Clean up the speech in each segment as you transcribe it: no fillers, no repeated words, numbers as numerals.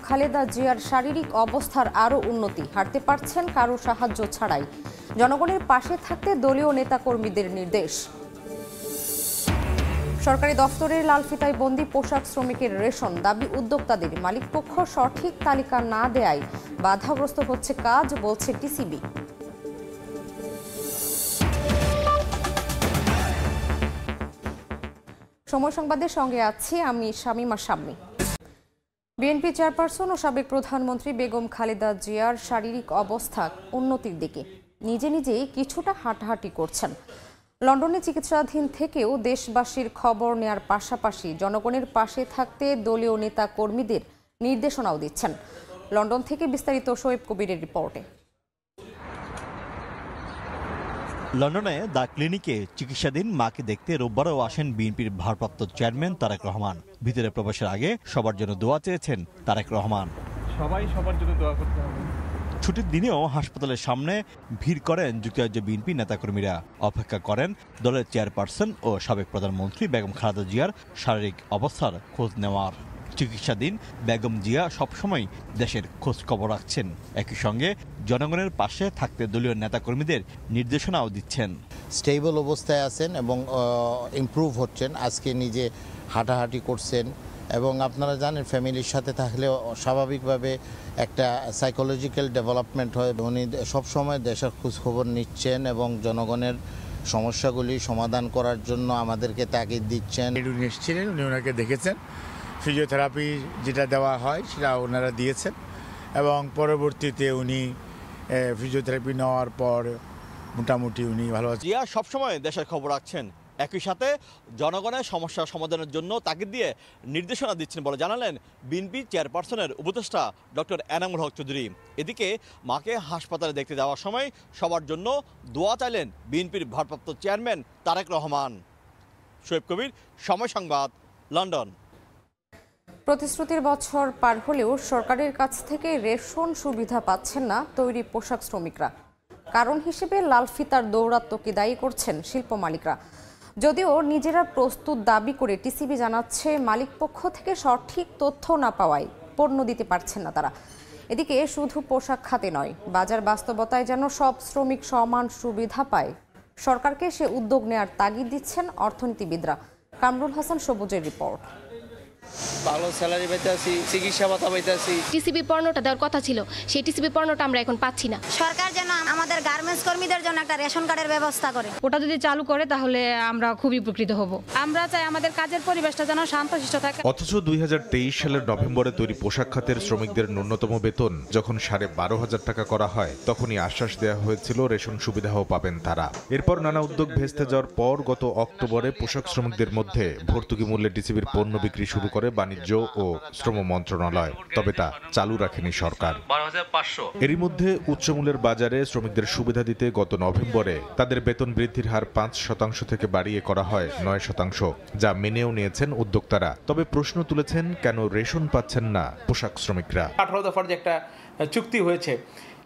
খালেদা জিয়ার শারীরিক অবস্থার আরও উন্নতি, হাঁটতে পারছেন কারো সাহায্য ছাড়াই। জনগণের পাশে থাকতে দলীয় নেতাকর্মীদের নির্দেশ। সরকারি দফতরের লালফিতায় বন্দী পোশাক শ্রমিকের রেশন দাবি উদ্যোক্তাদের। মালিকপক্ষ সঠিক তালিকা না দেয়ায় বাধাগ্রস্ত হচ্ছে কাজ, বলছে টিসিবি। সময় সংবাদের সঙ্গে আছি আমি শামীমা শাম্মী। বিএনপি চেয়ারপারসন ও সাবেক প্রধানমন্ত্রী বেগম খালেদা জিয়ার শারীরিক অবস্থা উন্নতির দিকে, নিজে নিজেই কিছুটা হাঁটাহাঁটি করছেন। লন্ডনে চিকিৎসাধীন থেকেও দেশবাসীর খবর নেয়ার পাশাপাশি জনগণের পাশে থাকতে দলীয় নেতা কর্মীদের নির্দেশনাও দিচ্ছেন। লন্ডন থেকে বিস্তারিত শোয়েব কবিরের রিপোর্টে। লন্ডনে দ্য ক্লিনিকে চিকিৎসাধীন মাকে দেখতে রোববারও আসেন বিএনপির ভারপ্রাপ্ত চেয়ারম্যান তারেক রহমান। ভিতরে প্রবেশের আগে সবার জন্য দোয়া চেয়েছেন তারেক রহমান। সবাই সবার জন্য দোয়া করতে হবে। ছুটির দিনেও হাসপাতালের সামনে ভিড় করেন যুক্তরাজ্য বিএনপি নেতাকর্মীরা। অপেক্ষা করেন দলের চেয়ারপারসন ও সাবেক প্রধানমন্ত্রী বেগম খালেদা জিয়ার শারীরিক অবস্থার খোঁজ নেওয়ার। চিকিৎসাধীন বেগম জিয়া সবসময় দেশের খোঁজ খবর রাখছেন, একই সঙ্গে জনগণের পাশে থাকতে দলীয় নেতাকর্মীদের নির্দেশনাও দিচ্ছেন। স্টেবল অবস্থায় আছেন এবং ইমপ্রুভ হচ্ছেন। আজকে নিজে হাঁটাহাঁটি করছেন এবং আপনারা জানেন ফ্যামিলির সাথে থাকলে স্বাভাবিকভাবে একটা সাইকোলজিক্যাল ডেভেলপমেন্ট হয়। উনি সবসময় দেশের খোঁজখবর নিচ্ছেন এবং জনগণের সমস্যাগুলি সমাধান করার জন্য আমাদেরকে তাগিদ দিচ্ছেন। উনি এসেছিলেন, উনি ওনাকে দেখেছেন, ফিজিওথেরাপি যেটা দেওয়া হয় সেটা ওনারা দিয়েছেন এবং পরবর্তীতে উনি ফিজিওথেরাপি নেওয়ার পর মোটামুটি উনি ভালো আছেন। জিয়া সবসময় দেশের খবর রাখছেন, একই সাথে জনগণের সমস্যা সমাধানের জন্য তাগিদ দিয়ে নির্দেশনা দিচ্ছেন বলে জানালেন বিএনপি চেয়ারপারসনের উপদেষ্টা ডক্টর এনামুল হক চৌধুরী। এদিকে মাকে হাসপাতালে দেখতে যাওয়ার সময় সবার জন্য দোয়া চাইলেন বিএনপির ভারপ্রাপ্ত চেয়ারম্যান তারেক রহমান। শোয়েব কবির, সময় সংবাদ, লন্ডন। প্রতিশ্রুতির বছর পার হলেও সরকারের কাছ থেকে রেশন সুবিধা পাচ্ছেন না তৈরি পোশাক শ্রমিকরা। কারণ হিসেবে লালফিতার দৌরাত্ম্যকে দায়ী করছেন শিল্প মালিকরা। যদিও নিজেরা প্রস্তুত দাবি করে টিসিবি জানাচ্ছে মালিকপক্ষ থেকে সঠিক তথ্য না পাওয়ায় পণ্য দিতে পারছেন না তারা। এদিকে শুধু পোশাক খাতে নয়, বাজার বাস্তবতায় যেন সব শ্রমিক সমান সুবিধা পায়, সরকারকে সে উদ্যোগ নেয়ার তাগিদ দিচ্ছেন অর্থনীতিবিদরা। কামরুল হাসান সবুজের রিপোর্ট। ভালো স্যালারি পাইতেছি, চিকিৎসা ভাতা পাইতেছি। টিসিবি পণ্যটা দেওয়ার কথা ছিল, সেই টিসিবি পণ্যটা আমরা এখন পাচ্ছি না। সরকার যেন আমাদের গার্মেন্টস কর্মীদের জন্য একটা রেশন কার্ডের ব্যবস্থা করে। ওটা যদি চালু করে তাহলে আমরা খুবই উপকৃত হব। আমরা চাই আমাদের কাজের পরিবেশটা যেন শান্তশিষ্ট থাকে। অথচ 2023 সালের নভেম্বরে তৈরি পোশাক খাতের শ্রমিকদের ন্যূনতম বেতন যখন 12,500 টাকা করা হয়, তখনই আশ্বাস দেওয়া হয়েছিল রেশন সুবিধাও পাবেন তারা। এরপর নানা উদ্যোগ ভেস্তে যাওয়ার পর গত অক্টোবরে পোশাক শ্রমিকদের মধ্যে ভর্তুকি মূল্যে টিসিবির পণ্য বিক্রি শুরু করে বাণিজ্য ও শ্রম মন্ত্রণালয়, তবে তা চালু রাখেনি সরকার। এরই মধ্যে উচ্চমূল্যের বাজারে শ্রমিকদের সুবিধা দিতে গত নভেম্বরে তাদের বেতন বৃদ্ধির হার 5% থেকে বাড়িয়ে করা হয় 9%, যা মেনেও নিয়েছেন উদ্যোক্তারা। তবে প্রশ্ন তুলেছেন কেন রেশন পাচ্ছেন না পোশাক শ্রমিকরা। 18 দফার যে একটা চুক্তি হয়েছে,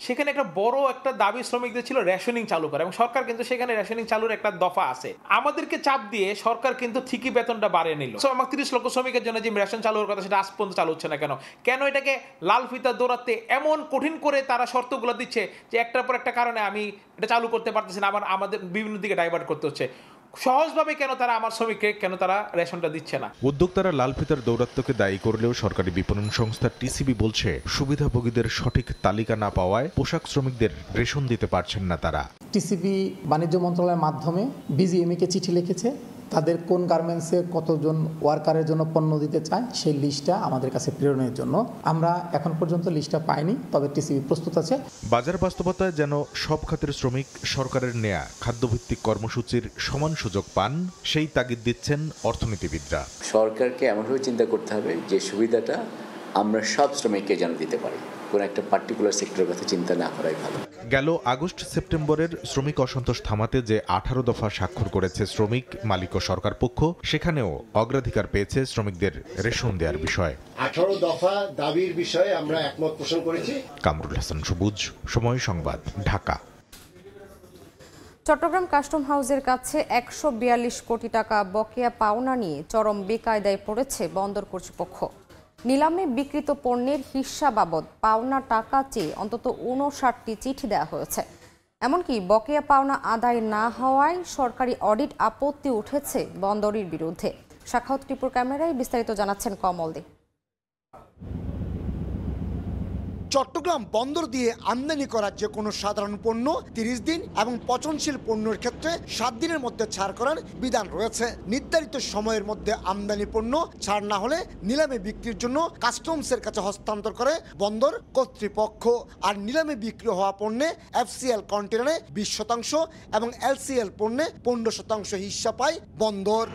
সেখানে একটা বড় একটা দাবি শ্রমিকদের ছিল রেশনিং চালু করা, এবং সরকার কিন্তু সেখানে রেশনিং চালুর একটা দফা আছে। আমাদেরকে চাপ দিয়ে সরকার কিন্তু ঠিকই বেতনটা বাড়িয়ে নিল। আমার 30 লক্ষ শ্রমিকের জন্য যে রেশন চালুর কথা, সেটা আজ পর্যন্ত চালু হচ্ছে না কেন? কেন এটাকে লাল ফিতা দৌড়াতে এমন কঠিন করে তারা শর্তগুলো দিচ্ছে যে একটার পর একটা কারণে আমি এটা চালু করতে পারতেছি না, আবার আমাদের বিভিন্ন দিকে ডাইভার্ট করতে হচ্ছে। সহজভাবে কেন তারা আমার শ্রমিককে কেন তারা রেশনটা দিচ্ছে না? উদ্যোক্তারা লাল ফিতার দৌরাত্ম্যকে দায়ী করলেও সরকারি বিপণন সংস্থা টিসিবি বলছে সুবিধাভোগীদের সঠিক তালিকা না পাওয়ায় পোশাক শ্রমিকদের রেশন দিতে পারছেন না তারা। টিসিবি বাণিজ্য মন্ত্রণালয়ের মাধ্যমে বিজিএমইকে চিঠি লিখেছে, তাদের কোন গার্মেন্টসে কতজন ওয়ার্কারের জন্য পণ্য দিতে চায় সেই লিস্টটা আমাদের কাছে প্রেরণের জন্য। আমরা এখন পর্যন্ত লিস্টটা পাইনি, তবে টিসিবি প্রস্তুত আছে। বাজার বাস্তবতায় যেন সব খাতের শ্রমিক সরকারের নেয়া খাদ্যভিত্তিক কর্মসূচির সমান সুযোগ পান, সেই তাগিদ দিচ্ছেন অর্থনীতিবিদরা। সরকারকে এমনভাবে চিন্তা করতে হবে যে সুবিধাটা আমরা সব শ্রমিককে যেন দিতে পারি, কোন একটা পার্টিকুলার সেক্টরের কথা চিন্তা না করাই ভালো। গেল আগস্ট সেপ্টেম্বরের শ্রমিক অসন্তোষ থামাতে যে 18 দফা স্বাক্ষর করেছে শ্রমিক মালিক ও সরকার পক্ষ, সেখানেও অগ্রাধিকার পেয়েছে শ্রমিকদের রেশন দেওয়ার বিষয়। 18 দফা দাবির বিষয়ে আমরা একমত পোষণ করেছি। কামরুল হাসান সবুজ, সময় সংবাদ, ঢাকা। চট্টগ্রাম কাস্টম হাউসের কাছে 142 কোটি টাকা বকেয়া পাওনা নিয়ে চরম বেকায়দায় পড়েছে বন্দর কর্তৃপক্ষ। নিলামে বিক্রিত পণ্যের হিস্সা বাবদ পাওনা টাকা চেয়ে অন্তত 59টি চিঠি দেওয়া হয়েছে। এমনকি বকেয়া পাওনা আদায় না হওয়ায় সরকারি অডিট আপত্তি উঠেছে বন্দরের বিরুদ্ধে। সাখাওয়াত টিপুর ক্যামেরায় বিস্তারিত জানাচ্ছেন কমল দে। চট্টগ্রাম বন্দর দিয়ে আমদানি করা যে কোনো সাধারণ পণ্য 30 দিন এবং পচনশীল পণ্যের ক্ষেত্রে 7 দিনের মধ্যে ছাড় করার বিধান রয়েছে। নির্ধারিত সময়ের মধ্যে আমদানি পণ্য ছাড় না হলে নিলামে বিক্রির জন্য কাস্টমসের কাছে হস্তান্তর করে বন্দর কর্তৃপক্ষ। আর নিলামে বিক্রি হওয়া পণ্যে FCL কন্টেনারে 20% এবং LCL পণ্যে 15% হিস্সা পায় বন্দর।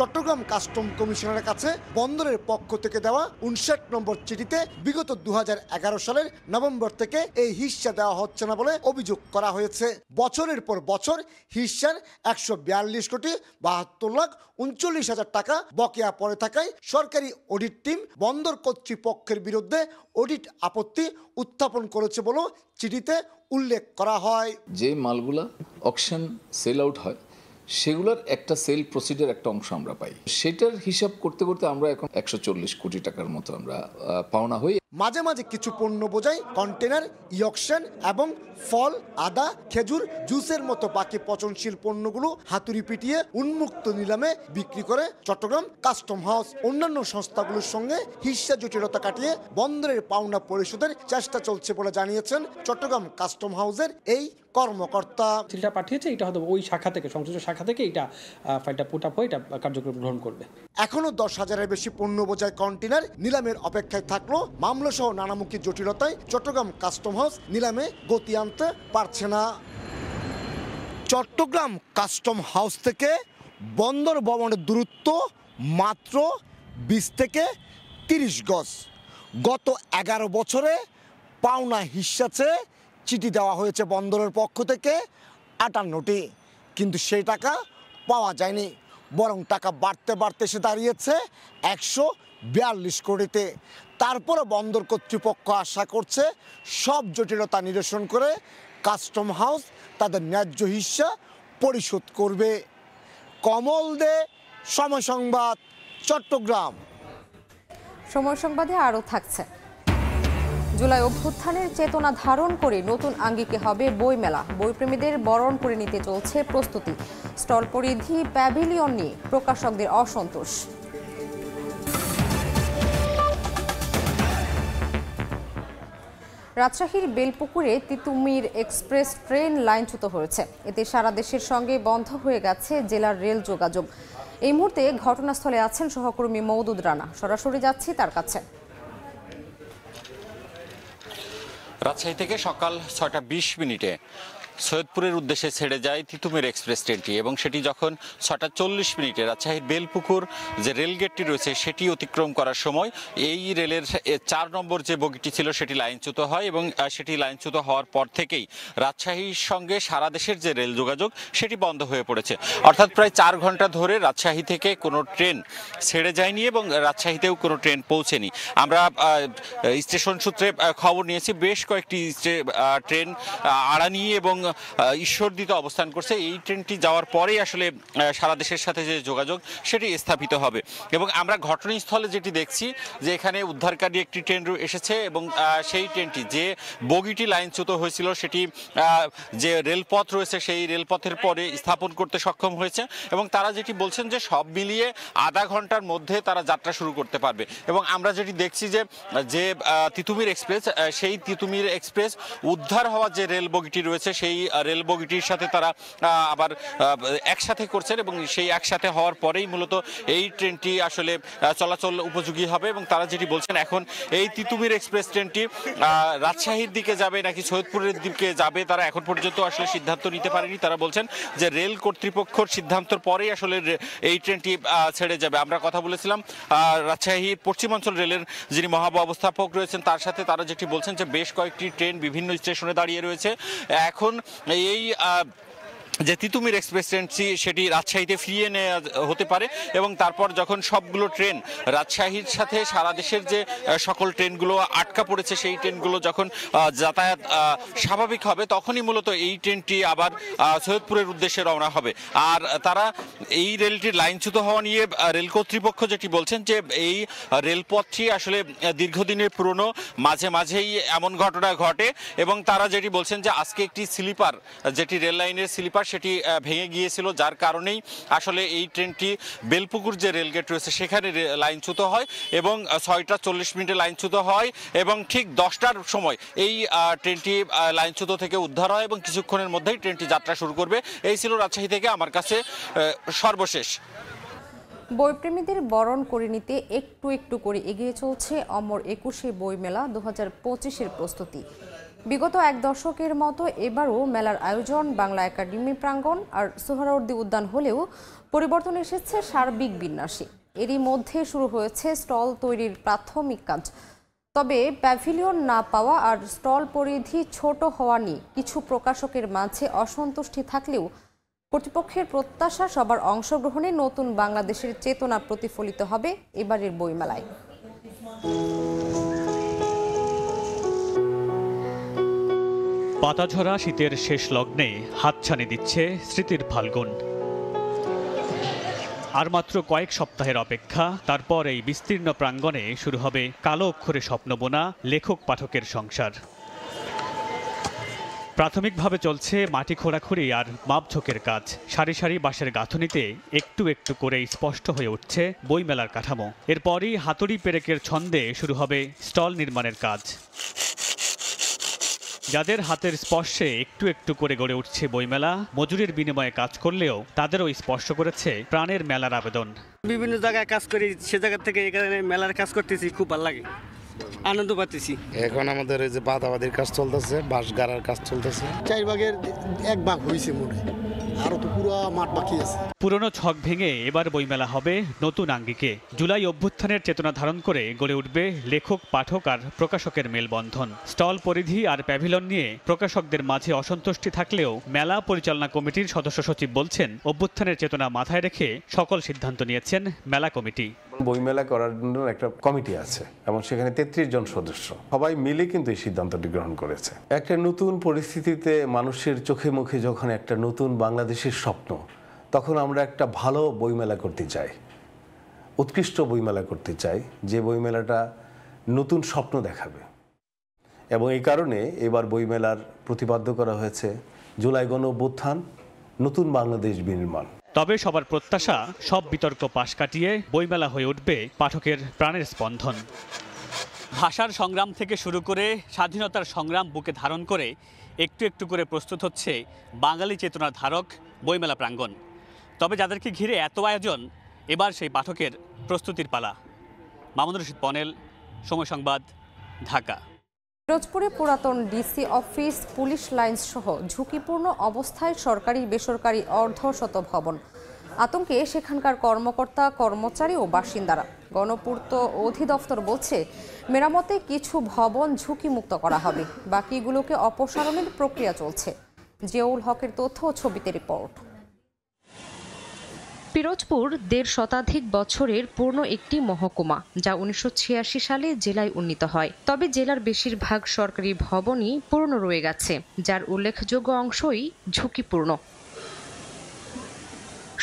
চট্টগ্রাম কাস্টম কমিশনারের কাছে বন্দরের পক্ষ থেকে দেওয়া 59 নম্বর চিঠিতে বিগত 2011 সালের নভেম্বর থেকে এই হিস্সা দেওয়া হচ্ছে না বলে অভিযোগ করা হয়েছে। বছরের পর বছর হিস্সার 142 কোটি 72 লাখ 39 হাজার টাকা বকেয়া পড়ে থাকায় সরকারি অডিট টিম বন্দর কর্তৃপক্ষের বিরুদ্ধে অডিট আপত্তি উত্থাপন করেছে বলে চিঠিতে উল্লেখ করা হয়। যে মালগুলা অকশন সেল আউট হয় সেগুলোর একটা সেল প্রসিডার একটা অংশ আমরা পাই, সেটার হিসাব করতে করতে আমরা এখন 140 কোটি টাকার মতো আমরা পাওনা হই। মাঝে মাঝে কিছু পণ্য বোঝাই কন্টেনার, ইয়কশন এবং ফল, আদা, খেজুর, জুসের মতো বাকি পচনশীল পণ্যগুলো হাতুড়ি পিটিয়ে উন্মুক্ত নিলামে বিক্রি করে চট্টগ্রাম কাস্টম হাউস। অন্যান্য সংস্থাগুলোর সঙ্গে হিস্সা জটিলতা কাটিয়ে বন্দরের পাওনা পরিশোধের চেষ্টা চলছে বলে জানিয়েছেন চট্টগ্রাম কাস্টম হাউসের এই কর্মকর্তা। চিঠিটা পাঠিয়েছে, এটা হয়তো ওই শাখা থেকে, সংশ্লিষ্ট শাখা থেকে এটা ফাইলটা পুট আপ হয়ে এটা কার্যক্রম গ্রহণ করবে। এখনো 10,000-এর বেশি পণ্য বোঝাই কন্টেনার নিলামের অপেক্ষায় থাকলো মামলা সহ নানামুখী জটিলতায় চট্টগ্রাম কাস্টম হাউস নিলামে গতি আনতে পারছে না। চট্টগ্রাম কাস্টম হাউস থেকে বন্দর ভবনের দূরত্ব মাত্র 20 থেকে 30 গজ। গত 11 বছরে পাওনা হিস্সা চেয়ে চিঠি দেওয়া হয়েছে বন্দরের পক্ষ থেকে 58টি, কিন্তু সেই টাকা পাওয়া যায়নি, বরং টাকা বাড়তে বাড়তে এসে দাঁড়িয়েছে 142 কোটিতে। তারপরে বন্দর কর্তৃপক্ষ আশা করছে সব জটিলতা নিরসন করে কাস্টম হাউস তাদের ন্যায্য হিস্সা পরিশোধ করবে। কমল দে, সময় সংবাদ, চট্টগ্রাম। সময় সংবাদে আরও থাকছে। জুলাই অভ্যুত্থানের চেতনা ধারণ করে নতুন আঙ্গিকে হবে বইমেলা। বইপ্রেমীদের বরণ করে নিতে চলছে প্রস্তুতি। স্টল পরিধি, প্যাভিলিয়ন নিয়ে প্রকাশকদের অসন্তোষ। রাজশাহীর বেলপুকুরে তিতুমির এক্সপ্রেস ট্রেন লাইনচ্যুত হয়েছে। এতে সারা দেশের সঙ্গে বন্ধ হয়ে গেছে জেলার রেল যোগাযোগ। এই মুহূর্তে ঘটনাস্থলে আছেন সহকর্মী মওদুদ রানা। সরাসরি যাচ্ছি তার কাছে। রাজশাহী থেকে সকাল 6টা 20 মিনিটে সৈয়দপুরের উদ্দেশ্যে ছেড়ে যায় তিতুমির এক্সপ্রেস ট্রেনটি এবং সেটি যখন 6টা 40 মিনিটে রাজশাহীর বেলপুকুর যে রেলগেটটি রয়েছে সেটি অতিক্রম করার সময় এই রেলের 4 নম্বর যে বগিটি ছিল সেটি লাইনচ্যুত হয় এবং সেটি লাইনচ্যুত হওয়ার পর থেকেই রাজশাহীর সঙ্গে সারা দেশের যে রেল যোগাযোগ সেটি বন্ধ হয়ে পড়েছে। অর্থাৎ প্রায় 4 ঘন্টা ধরে রাজশাহী থেকে কোনো ট্রেন ছেড়ে যায়নি এবং রাজশাহীতেও কোনো ট্রেন পৌঁছেনি। আমরা স্টেশন সূত্রে খবর নিয়েছি বেশ কয়েকটি ট্রেন আড়ানি এবং ঈশ্বরদীতে অবস্থান করছে। এই ট্রেনটি যাওয়ার পরেই আসলে সারা দেশের সাথে যে যোগাযোগ সেটি স্থাপিত হবে এবং আমরা ঘটনাস্থলে যেটি দেখছি যে এখানে উদ্ধারকারী একটি ট্রেন এসেছে এবং সেই ট্রেনটি যে বগিটি লাইনচ্যুত হয়েছিল সেটি যে রেলপথ রয়েছে সেই রেলপথের পরে স্থাপন করতে সক্ষম হয়েছে এবং তারা যেটি বলছেন যে সব মিলিয়ে আধা ঘন্টার মধ্যে তারা যাত্রা শুরু করতে পারবে। এবং আমরা যেটি দেখছি যে তিতুমির এক্সপ্রেস, সেই তিতুমির এক্সপ্রেস উদ্ধার হওয়া যে রেল বগিটি রয়েছে সেই রেল বগিটির সাথে তারা আবার একসাথে করছেন এবং সেই একসাথে হওয়ার পরেই মূলত এই ট্রেনটি আসলে চলাচল উপযোগী হবে। এবং তারা যেটি বলছেন এখন এই তিতুমির এক্সপ্রেস ট্রেনটি রাজশাহীর দিকে যাবে নাকি সৈয়দপুরের দিকে যাবে তারা এখন পর্যন্ত আসলে সিদ্ধান্ত নিতে পারেনি। তারা বলছেন যে রেল কর্তৃপক্ষের সিদ্ধান্তের পরেই আসলে এই ট্রেনটি ছেড়ে যাবে। আমরা কথা বলেছিলাম রাজশাহী পশ্চিমাঞ্চল রেলের যিনি মহাব্যবস্থাপক রয়েছেন তার সাথে। তারা যেটি বলছেন যে বেশ কয়েকটি ট্রেন বিভিন্ন স্টেশনে দাঁড়িয়ে রয়েছে। এখন এই যে তিতুমির এক্সপ্রেস ট্রেনটি সেটি রাজশাহীতে ফিরিয়ে নেওয়া হতে পারে এবং তারপর যখন সবগুলো ট্রেন রাজশাহীর সাথে সারা দেশের যে সকল ট্রেনগুলো আটকা পড়েছে সেই ট্রেনগুলো যখন যাতায়াত স্বাভাবিক হবে তখনই মূলত এই ট্রেনটি আবার সৈয়দপুরের উদ্দেশ্যে রওনা হবে। আর তারা এই রেলটির লাইনচ্যুত হওয়া নিয়ে রেল কর্তৃপক্ষ যেটি বলছেন যে এই রেলপথটি আসলে দীর্ঘদিনের পুরনো, মাঝে মাঝেই এমন ঘটনা ঘটে এবং তারা যেটি বলছেন যে আজকে একটি স্লিপার, যেটি রেল লাইনের স্লিপার সেটি ভেঙে গিয়েছিল, যার কারণেই আসলে এই ট্রেনটি বেলপুকুর যে রেলগেট রয়েছে সেখানে লাইনচ্যুত হয় এবং 6টা 40 মিনিটে লাইনচ্যুত হয় এবং ঠিক 10টার সময় এই ট্রেনটি লাইনচ্যুত থেকে উদ্ধার হয় এবং কিছুক্ষণের মধ্যেই ট্রেনটি যাত্রা শুরু করবে। এই ছিল রাজশাহী থেকে আমার কাছে সর্বশেষ। বইপ্রেমীদের বরণ করে নিতে একটু একটু করে এগিয়ে চলছে অমর 21শে বইমেলা 2025-এর প্রস্তুতি। বিগত এক দশকের মতো এবারও মেলার আয়োজন বাংলা একাডেমি প্রাঙ্গণ আর সোহরাওয়ার্দী উদ্যান হলেও পরিবর্তন এসেছে সার্বিক বিন্যাসে। এরই মধ্যে শুরু হয়েছে স্টল তৈরির প্রাথমিক কাজ। তবে প্যাভিলিয়ন না পাওয়া আর স্টল পরিধি ছোট হওয়া নিয়ে কিছু প্রকাশকের মাঝে অসন্তুষ্টি থাকলেও কর্তৃপক্ষের প্রত্যাশা সবার অংশগ্রহণে নতুন বাংলাদেশের চেতনা প্রতিফলিত হবে এবারের বইমেলায়। পাতাঝরা শীতের শেষ লগ্নে হাতছানি দিচ্ছে স্মৃতির ফাল্গুন। আর মাত্র কয়েক সপ্তাহের অপেক্ষা, তারপর এই বিস্তীর্ণ প্রাঙ্গণে শুরু হবে কালো অক্ষরে স্বপ্ন বোনা লেখক পাঠকের সংসার। প্রাথমিকভাবে চলছে মাটি খোঁড়াখুড়ি আর মাপঝোঁকের কাজ। সারি সারি বাঁশের গাঁথনিতে একটু একটু করে স্পষ্ট হয়ে উঠছে বইমেলার কাঠামো। এরপরই হাতুড়ি পেরেকের ছন্দে শুরু হবে স্টল নির্মাণের কাজ। যাদের হাতের স্পর্শে একটু একটু করে গড়ে উঠছে বইমেলা, মজুরির বিনিময়ে কাজ করলেও তাদেরও স্পর্শ করেছে প্রাণের মেলার আবেদন। বিভিন্ন জায়গায় কাজ করি, সে জায়গা থেকে এখানে মেলার কাজ করতেছি, খুব ভালো লাগে, আনন্দ পাচ্ছি। এখন আমাদের এই যে বাদাবাদির কাজ চলতেছে, বাঁশ গাড়ার কাজ চলতেছে। 4 ভাগের 1 ভাগ হয়েছে মনে, আরো তো পুরো মাঠ বাকি আছে। পুরনো ছক ভেঙে এবার বইমেলা হবে নতুন আঙ্গিকে। জুলাই অভ্যুত্থানের চেতনা ধারণ করে গড়ে উঠবে লেখক পাঠক আর প্রকাশকের মেলবন্ধন। স্টল পরিধি আর প্যাভিলন নিয়ে প্রকাশকদের মাঝে অসন্তুষ্টি থাকলেও মেলা পরিচালনা কমিটির সদস্য সচিব বলছেন অভ্যুত্থানের চেতনা মাথায় রেখে সকল সিদ্ধান্ত নিয়েছেন মেলা কমিটি। বইমেলা করার জন্য একটা কমিটি আছে এবং সেখানে 33 জন সদস্য, সবাই মিলে কিন্তু এই সিদ্ধান্তটি গ্রহণ করেছে। একটা নতুন পরিস্থিতিতে মানুষের চোখে মুখে যখন একটা নতুন বাংলাদেশের স্বপ্ন, তখন আমরা একটা ভালো বইমেলা করতে চাই, উৎকৃষ্ট বইমেলা করতে চাই, যে বইমেলাটা নতুন স্বপ্ন দেখাবে। এবং এই কারণে এবার বইমেলার প্রতিপাদ্য করা হয়েছে জুলাই গণঅভ্যুত্থান, নতুন বাংলাদেশ বিনির্মাণ। তবে সবার প্রত্যাশা সব বিতর্ক পাশ কাটিয়ে বইমেলা হয়ে উঠবে পাঠকের প্রাণের স্পন্দন। ভাষার সংগ্রাম থেকে শুরু করে স্বাধীনতার সংগ্রাম বুকে ধারণ করে একটু একটু করে প্রস্তুত হচ্ছে বাঙালি চেতনার ধারক বইমেলা প্রাঙ্গণ। তবে যাদেরকে ঘিরে এত আয়োজন, এবার সেই পাঠকের প্রস্তুতির পালা। মামুনুর রশিদ পনেল, সময় সংবাদ, ঢাকা। পিরোজপুরে পুরাতন ডিসি অফিস, পুলিশ লাইন্স সহ ঝুঁকিপূর্ণ অবস্থায় সরকারি বেসরকারি অর্ধশত ভবন। আতঙ্কে সেখানকার কর্মকর্তা, কর্মচারী ও বাসিন্দারা। গণপূর্ত অধিদপ্তর বলছে মেরামতে কিছু ভবন ঝুঁকিমুক্ত করা হবে, বাকিগুলোকে অপসারণের প্রক্রিয়া চলছে। জিয়াউল হকের তথ্য ও ছবিতে রিপোর্ট। পিরোজপুর 1.5 শতাধিক বছরের পূর্ণ একটি মহকুমা, যা 1986 সালে জেলায় উন্নীত হয়। তবে জেলার বেশিরভাগ সরকারি ভবনই পুরনো রয়ে গেছে, যার উল্লেখযোগ্য অংশই ঝুঁকিপূর্ণ।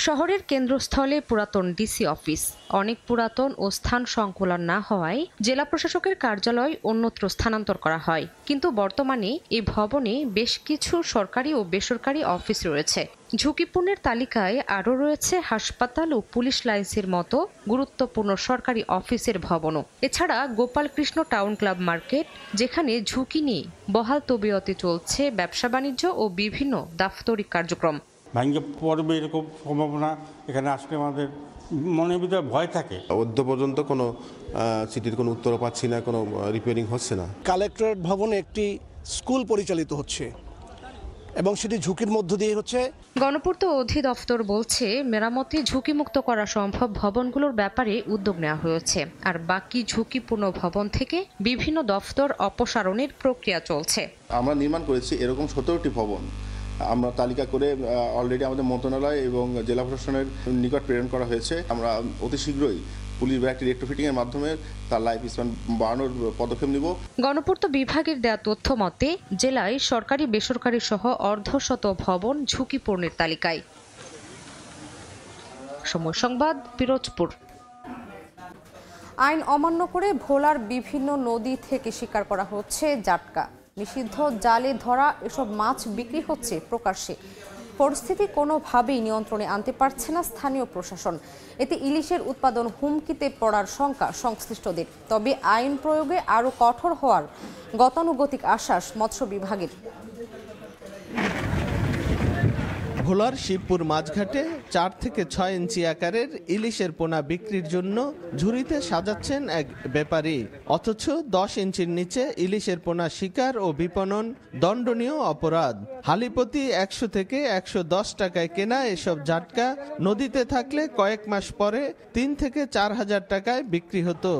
শহরের কেন্দ্রস্থলে পুরাতন ডিসি অফিস অনেক পুরাতন ও স্থান সংকুলন না হওয়ায় জেলা প্রশাসকের কার্যালয় অন্যত্র স্থানান্তর করা হয়। কিন্তু বর্তমানে এই ভবনে বেশ কিছু সরকারি ও বেসরকারি অফিস রয়েছে। ঝুঁকিপূর্ণের তালিকায় আরও রয়েছে হাসপাতাল ও পুলিশ লাইন্সের মতো গুরুত্বপূর্ণ সরকারি অফিসের ভবনও। এছাড়া গোপালকৃষ্ণ টাউন ক্লাব মার্কেট, যেখানে ঝুঁকি নিয়ে বহাল তবিয়তে চলছে ব্যবসা বাণিজ্য ও বিভিন্ন দাপ্তরিক কার্যক্রম। ভাঙ্গে পড়বে এরকম সম্ভাবনা এখানে আসলে আমাদের মনের ভিতরে ভয় থাকে। অদ্য পর্যন্ত কোনো সিটির কোনো উত্তর পাচ্ছি না, কোনো রিপেয়ারিং হচ্ছে না। কালেক্টরেট ভবনে একটি স্কুল পরিচালিত হচ্ছে এবং সেটি ঝুঁকির মধ্য দিয়ে হচ্ছে। গণপূর্ত অধিদপ্তর বলছে মেরামতে ঝুঁকিমুক্ত করা সম্ভব ভবনগুলোর ব্যাপারে উদ্যোগ নেওয়া হয়েছে, আর বাকি ঝুঁকিপূর্ণ ভবন থেকে বিভিন্ন দফতর অপসারণের প্রক্রিয়া চলছে। আমরা নির্মাণ করেছি এরকম 17টি ভবন, আমরা তালিকা করে অলরেডি আমাদের মন্ত্রণালয় এবং জেলা প্রশাসনের নিকট প্রেরণ করা হয়েছে। আমরা অতি শীঘ্রই পুলিশ বিভাগটি রেট্রোফিটিং এর মাধ্যমে তার লাইফ স্প্যান বাড়ানোর পদক্ষেপ নিব। গণপূর্ত বিভাগের দেয়া তথ্য মতে জেলায় সরকারি বেসরকারি সহ অর্ধশত ভবন ঝুঁকিপূর্ণের তালিকায়। সময় সংবাদ, পিরোজপুর। আইন অমান্য করে ভোলার বিভিন্ন নদী থেকে শিকার করা হচ্ছে জাটকা। নিষিদ্ধ জালে ধরা এসব মাছ বিক্রি হচ্ছে প্রকাশ্যে। পরিস্থিতি কোনোভাবেই নিয়ন্ত্রণে আনতে পারছে না স্থানীয় প্রশাসন। এতে ইলিশের উৎপাদন হুমকিতে পড়ার শঙ্কা সংশ্লিষ্টদের। তবে আইন প্রয়োগে আরও কঠোর হওয়ার গতানুগতিক আশ্বাস মৎস্য বিভাগের। ভোলার শিবপুর মাছঘাটে 4 থেকে 6 ইঞ্চি আকারের ইলিশের পোনা বিক্রির জন্য ঝুড়িতে সাজাচ্ছেন এক ব্যাপারী। অথচ 10 ইঞ্চির নিচে ইলিশের পোনা শিকার ও বিপণন দণ্ডনীয় অপরাধ। হালিপতি 100 থেকে 110 টাকায় কেনা এসব জাটকা নদীতে থাকলে কয়েক মাস পরে 3 থেকে 4 হাজার টাকায় বিক্রি হতো।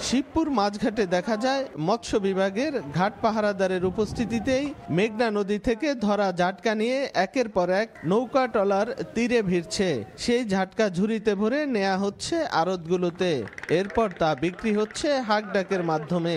শিবপুর মাছঘাটে দেখা যায় মৎস্য বিভাগের ঘাট পাহারাদারের উপস্থিতিতেই মেঘনা নদী থেকে ধরা জাটকা নিয়ে একের পর এক নৌকা ট্রলার তীরে ভিড়ছে। সেই ঝাটকা ঝুড়িতে ভরে নেওয়া হচ্ছে আড়তগুলোতে, এরপর তা বিক্রি হচ্ছে হাঁকডাকের মাধ্যমে।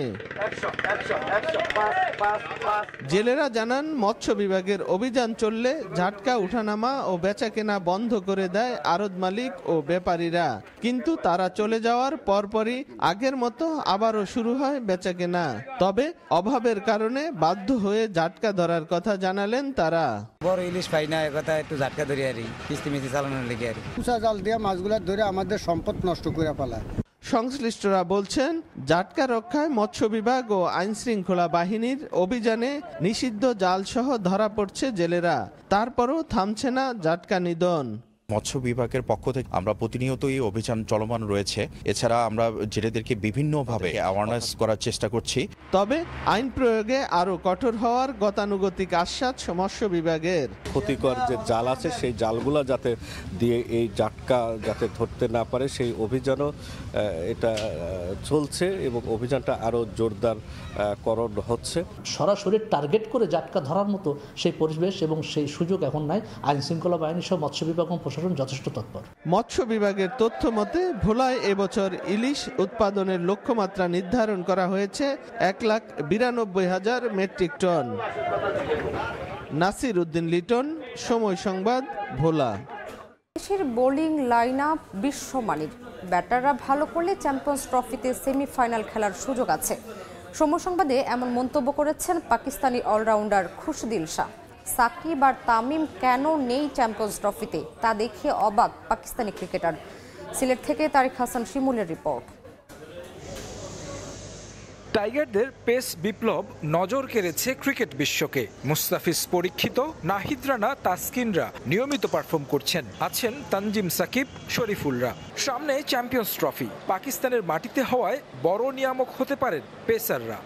জেলেরা জানান মৎস্য বিভাগের অভিযান চললে ঝাটকা উঠানামা ও বেচাকেনা বন্ধ করে দেয় আড়ত মালিক ও ব্যাপারীরা। কিন্তু তারা চলে যাওয়ার পরপরই আগের মতো আবারও শুরু হয় বেচাকেনা। তবে অভাবের কারণে বাধ্য হয়ে জাটকা ধরার কথা জানালেন তারা। বড় ইলিশ পাই না, একথা একটু জাটকা ধরে আরি কিস্তি মিস্তি চালানোর লেগে আরি কুচা জাল দিয়ে মাছগুলা ধরে আমাদের সম্পদ নষ্ট করে ফেলায়। সংশ্লিষ্টরা বলছেন জাটকা রক্ষায় মৎস্য বিভাগ ও আইন শৃঙ্খলা বাহিনীর অভিযানে নিষিদ্ধ জাল সহ ধরা পড়ছে জেলেরা, তারপরও থামছে না জাটকা নিধন। মৎস্য বিভাগের পক্ষ থেকে আমরা প্রতিনিয়ত এই অভিযান চলমান রয়েছে। এছাড়া আমরা জেলেদেরকে বিভিন্নভাবে অ্যাওয়ারনেস করার চেষ্টা করছি। তবে আইন প্রয়োগে আরো কঠোর হওয়ার গতানুগতিক আশ্বাস মৎস্য বিভাগের। ক্ষতিকর যে জাল আছে সেই জালগুলো যাতে দিয়ে এই জাটকা যাতে ধরতে না পারে সেই অভিযানও এটা চলছে এবং অভিযানটা আরো জোরদার করণ হচ্ছে। সরাসরি টার্গেট করে জাটকা ধরার মতো সেই পরিবেশ এবং সেই সুযোগ এখন নাই। আইন শৃঙ্খলা বাহিনী সহ মৎস্য বিভাগ এবং প্রশাসন যথেষ্ট তৎপর। মৎস্য বিভাগের তথ্য মতে ভোলায় এবছর ইলিশ উৎপাদনের লক্ষ্যমাত্রা নির্ধারণ করা হয়েছে 1,92,000 মেট্রিক টন। নাসির উদ্দিন লিটন, সময় সংবাদ, ভোলা। দেশের বোলিং লাইন আপ বিশ্বমানের। ব্যাটাররা ভালো করলে চ্যাম্পিয়ন্স ট্রফিতে সেমিফাইনাল খেলার সুযোগ আছে। সময় সংবাদে এমন মন্তব্য করেছেন পাকিস্তানি অলরাউন্ডার খুশদিল শাহ। সাকিব আর তামিম কেন নেই চ্যাম্পিয়ন্স ট্রফিতে তা দেখে অবাক পাকিস্তানি ক্রিকেটার। সিলেট থেকে তারিক হাসান শিমুলের রিপোর্ট। টাইগারদের পেস বিপ্লব নজর কেড়েছে ক্রিকেট বিশ্বকে। মুস্তাফিজ পরীক্ষিত, নাহিদ রানা, তাসকিনরা নিয়মিত পারফর্ম করছেন। আছেন তানজিম, সাকিব, শরীফুলরা। সামনে চ্যাম্পিয়ন্স ট্রফি, পাকিস্তানের মাটিতে হওয়ায় বড় নিয়ামক হতে পারেন পেসাররা।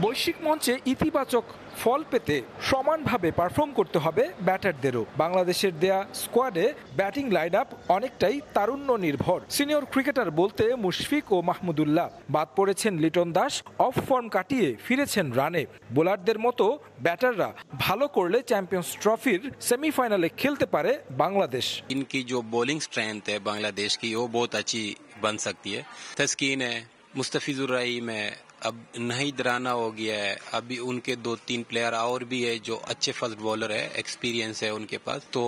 বৈশ্বিক মঞ্চে ইতিবাচক ফল পেতে সমানভাবে পারফর্ম করতে হবে ব্যাটারদেরও। বাংলাদেশের দেয়া স্কোয়াডে ব্যাটিং লাইন আপ অনেকটাই তারুণ্য নির্ভর। সিনিয়র ক্রিকেটার বলতে মুশফিক ও মাহমুদুল্লাহ। বাদ পড়েছেন লিটন দাস, অফ ফর্ম কাটিয়ে ফিরেছেন রানে। বোলারদের মতো ব্যাটাররা ভালো করলে চ্যাম্পিয়ন্স ট্রফির সেমিফাইনালে খেলতে পারে বাংলাদেশ। इनकी जो बॉलिंग स्ट्रेंथ है बांग्लादेश की वो बहुत अच्छी बन सकती है। तस्कीन है, मुस्तफिजुर रहीम है, अब नाहिद राना हो गया है, अभी उनके 2-3 प्लेयर और भी है जो अच्छे फास्ट बॉलर है, एक्सपीरियंस है उनके पास। तो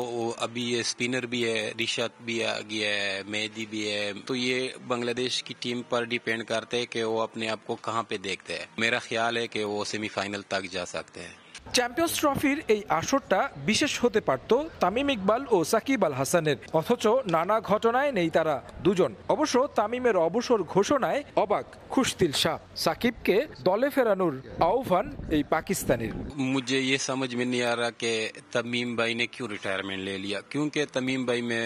अभी ये स्पिनर भी है, रिशत भी आ गया है, मेहदी भी है। तो ये बांग्लादेश की टीम पर डिपेंड करते हैं कि वो अपने आप को कहाँ पे देखते हैं। मेरा ख्याल है कि वो सेमीफाइनल तक जा सकते हैं। চ্যাম্পিয়ন্স ট্রফির এই আসরটা বিশেষ হতে পারত তামিম ইকবাল ও সাকিব আল হাসানের, অথচ নানা ঘটনায় নেই তারা দুজন। অবশ্য তামিমের অবসর ঘোষণায় অবাক খুশদিল শাহ। সাকিবকে দলে ফেরানোর আহ্বান এই পাকিস্তানের। मुझे ये समझ में नहीं आ रहा कि तमीम भाई ने क्यों रिटायरमेंट ले लिया, क्योंकि तमीम भाई में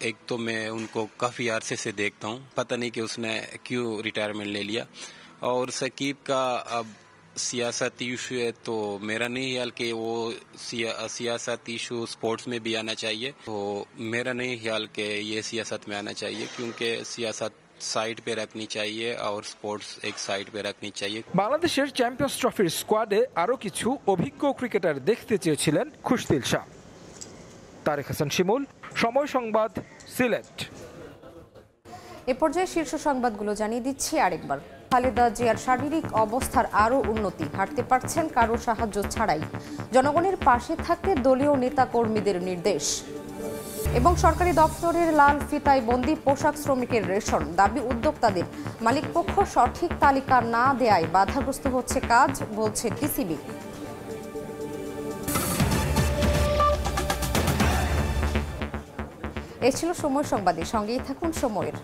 एक तो मैं उनको काफी अरसे से देखता हूँ, पता नहीं कि उसने क्यों रिटायरमेंट ले लिया। और सकीब का अब सियासती इशू है, तो मेरा नहीं ख्याल कि वो सियासत इशू स्पोर्ट्स में भी आना चाहिए। तो मेरा नहीं ख्याल कि ये सियासत में आना चाहिए, क्योंकि सियासत साइड पे रखनी चाहिए और स्पोर्ट्स एक साइड पे रखनी चाहिए। বাংলাদেশের চ্যাম্পিয়ন্স ট্রফির স্কোয়াডে আরও কিছু অভিজ্ঞ ক্রিকেটার দেখতে চেয়েছিলেন খুশদিল শাহ। তারেক হাসান শিমুল, সময় সংবাদ, সিলেট। এ পর্যায়ে শীর্ষ সংবাদগুলো জানিয়ে দিচ্ছি আরেকবার। খালেদা জিয়ার শারীরিক অবস্থার আরও উন্নতি, হাঁটতে পারছেন কারো সাহায্য ছাড়াই। জনগণের পাশে থাকতে দলীয় নেতাকর্মীদের নির্দেশ। এবং সরকারি দপ্তরের লাল ফিতায় বন্দি পোশাক শ্রমিকের রেশন, দাবি উদ্যোক্তাদের। মালিকপক্ষ সঠিক তালিকা না দেয়ায় বাধাগ্রস্ত হচ্ছে কাজ, বলছে টিসিবি। এ ছিল সময় সংবাদে, সঙ্গেই থাকুন সময়ের।